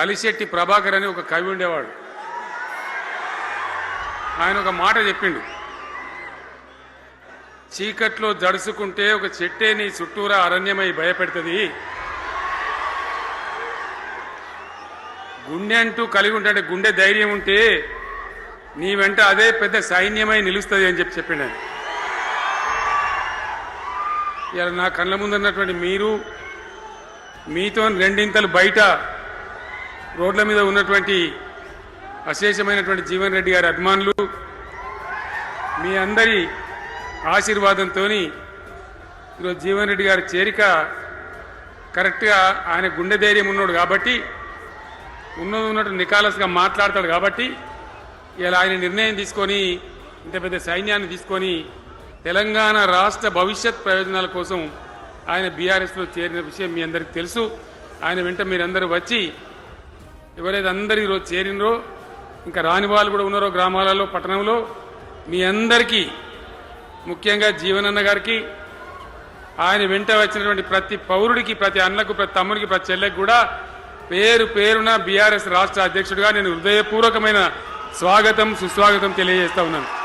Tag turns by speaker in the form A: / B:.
A: అలిశెట్టి ప్రభాకర్ అని ఒక కవి ఉండేవాడు. ఆయన ఒక మాట చెప్పిండు, చీకట్లో జడుసుకుంటే ఒక చెట్టే నీ చుట్టూరా అరణ్యమై భయపెడుతుంది, గుండె అంటూ కలిగి ఉంటే గుండె ధైర్యం ఉంటే నీ వెంట అదే పెద్ద సైన్యమై నిలుస్తుంది అని చెప్పిండు ఆయన. ఇలా నా కళ్ళ ముందున్నటువంటి మీరు, మీతో రెండింతలు బయట రోడ్ల మీద ఉన్నటువంటి అశేషమైనటువంటి జీవన్ రెడ్డి గారి అభిమానులు, మీ అందరి ఆశీర్వాదంతో ఈరోజు జీవన్ రెడ్డి గారి చేరిక కరెక్ట్గా ఆయన గుండె ధైర్యం ఉన్నాడు కాబట్టి, ఉన్నట్టు నికాలస్గా మాట్లాడతాడు కాబట్టి ఇలా ఆయన నిర్ణయం తీసుకొని ఇంత పెద్ద సైన్యాన్ని తీసుకొని తెలంగాణ రాష్ట్ర భవిష్యత్ ప్రయోజనాల కోసం ఆయన బీఆర్ఎస్లో చేరిన విషయం మీ అందరికీ తెలుసు. ఆయన వెంట మీరందరూ వచ్చి ఎవరైతే అందరూ ఈరోజు చేరినరో, ఇంకా రాని వాళ్ళు కూడా ఉన్నారో గ్రామాలలో పట్టణంలో, మీ అందరికీ ముఖ్యంగా జీవనన్న గారికి, ఆయన వెంట వచ్చినటువంటి ప్రతి పౌరుడికి, ప్రతి అన్నకు, ప్రతి తమ్ముడికి, ప్రతి చెల్లెకి కూడా పేరు పేరున బీఆర్ఎస్ రాష్ట్ర అధ్యక్షుడిగా నేను హృదయపూర్వకమైన స్వాగతం సుస్వాగతం తెలియజేస్తా ఉన్నాను.